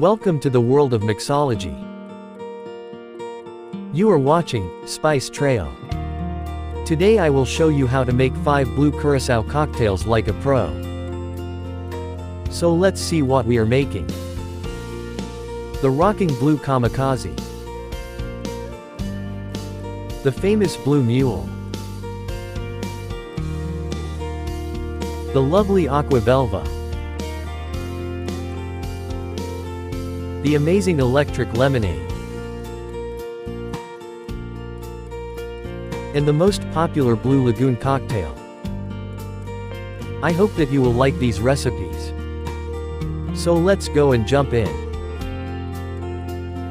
Welcome to the world of mixology. You are watching Spice Trail. Today I will show you how to make 5 Blue Curaçao cocktails like a pro. So let's see what we are making. The rocking Blue Kamikaze. The famous Blue Mule. The lovely Aqua Velva. The amazing Electric Lemonade. And the most popular Blue Lagoon cocktail. I hope that you will like these recipes. So let's go and jump in.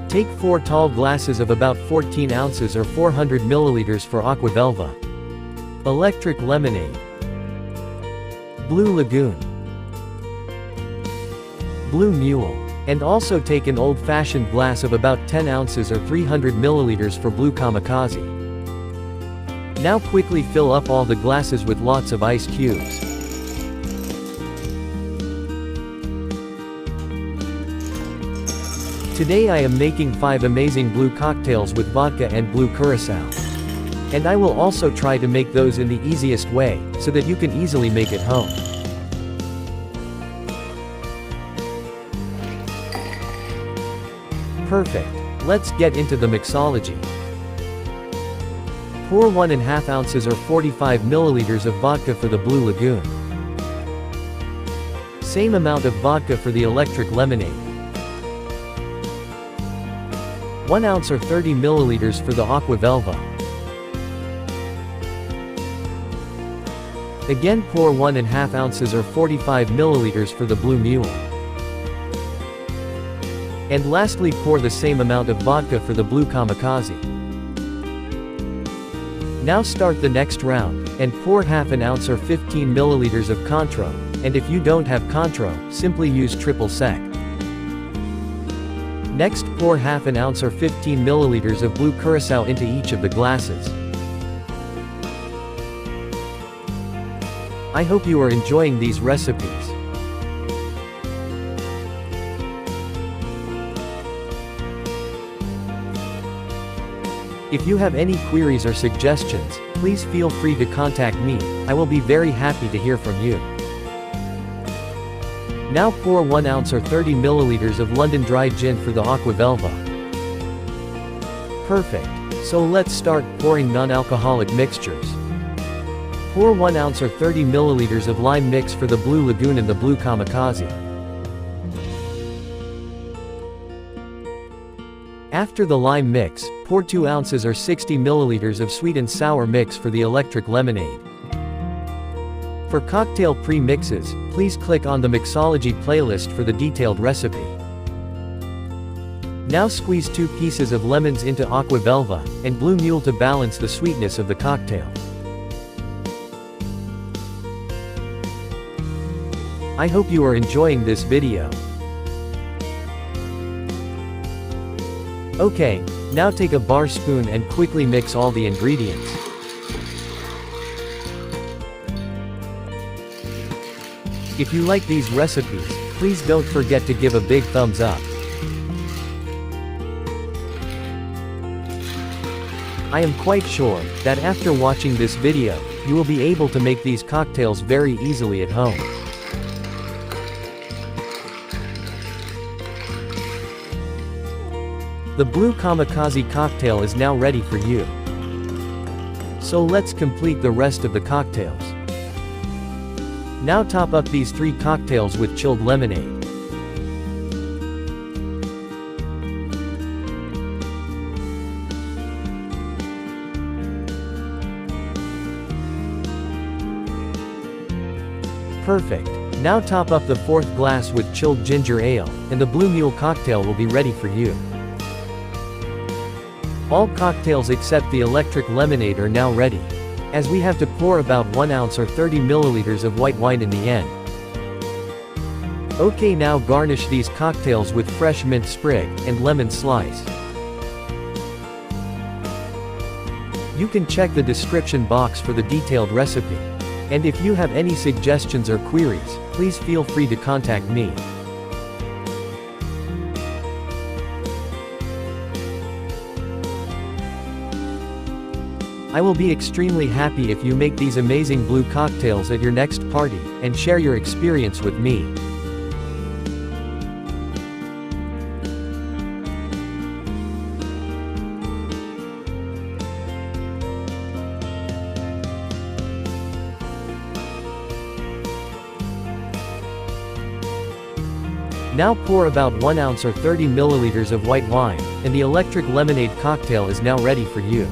Take 4 tall glasses of about 14 ounces or 400 milliliters for Aqua Velva. Electric Lemonade. Blue Lagoon. Blue Mule. And also take an old-fashioned glass of about 10 ounces or 300 milliliters for Blue Kamikaze. Now quickly fill up all the glasses with lots of ice cubes. Today I am making 5 amazing blue cocktails with vodka and Blue Curaçao. And I will also try to make those in the easiest way, so that you can easily make it home. Perfect. Let's get into the mixology. Pour 1.5 ounces or 45 milliliters of vodka for the Blue Lagoon. Same amount of vodka for the Electric Lemonade. 1 ounce or 30 milliliters for the Aqua Velva. Again pour 1.5 ounces or 45 milliliters for the Blue Mule. And lastly pour the same amount of vodka for the Blue Kamikaze. Now start the next round, and pour half an ounce or 15 milliliters of Contro, and if you don't have Contro, simply use triple sec. Next pour half an ounce or 15 milliliters of Blue Curaçao into each of the glasses. I hope you are enjoying these recipes. If you have any queries or suggestions, please feel free to contact me. I will be very happy to hear from you. Now pour 1 ounce or 30 milliliters of London Dry Gin for the Aqua Velva. Perfect. So let's start pouring non-alcoholic mixtures. Pour 1 ounce or 30 milliliters of lime mix for the Blue Lagoon and the Blue Kamikaze. After the lime mix, pour 2 ounces or 60 milliliters of sweet and sour mix for the Electric Lemonade. For cocktail pre-mixes, please click on the mixology playlist for the detailed recipe. Now squeeze 2 pieces of lemons into Aqua Velva, and Blue Mule to balance the sweetness of the cocktail. I hope you are enjoying this video. Okay, now take a bar spoon and quickly mix all the ingredients. If you like these recipes, please don't forget to give a big thumbs up. I am quite sure that after watching this video, you will be able to make these cocktails very easily at home. The Blue Kamikaze cocktail is now ready for you. So let's complete the rest of the cocktails. Now top up these 3 cocktails with chilled lemonade. Perfect. Now top up the 4th glass with chilled ginger ale, and the Blue Mule cocktail will be ready for you. All cocktails except the Electric Lemonade are now ready, as we have to pour about 1 ounce or 30 milliliters of white wine in the end. Okay, now garnish these cocktails with fresh mint sprig and lemon slice. You can check the description box for the detailed recipe. And if you have any suggestions or queries, please feel free to contact me. I will be extremely happy if you make these amazing blue cocktails at your next party, and share your experience with me. Now pour about 1 ounce or 30 milliliters of white wine, and the electric lemonade cocktail is now ready for you.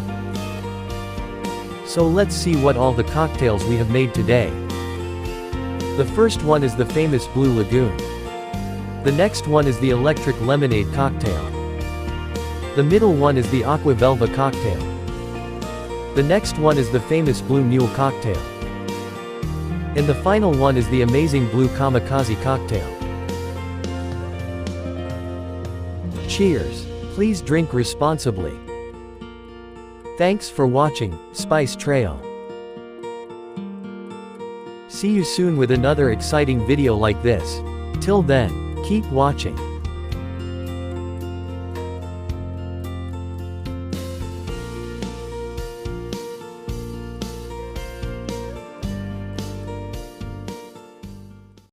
So let's see what all the cocktails we have made today. The first one is the famous Blue Lagoon. The next one is the electric lemonade cocktail. The middle one is the aqua Velva cocktail. The next one is the famous Blue Mule cocktail. And the final one is the amazing Blue Kamikaze cocktail. Cheers! Please drink responsibly. Thanks for watching, Spice Trail. See you soon with another exciting video like this. Till then, keep watching.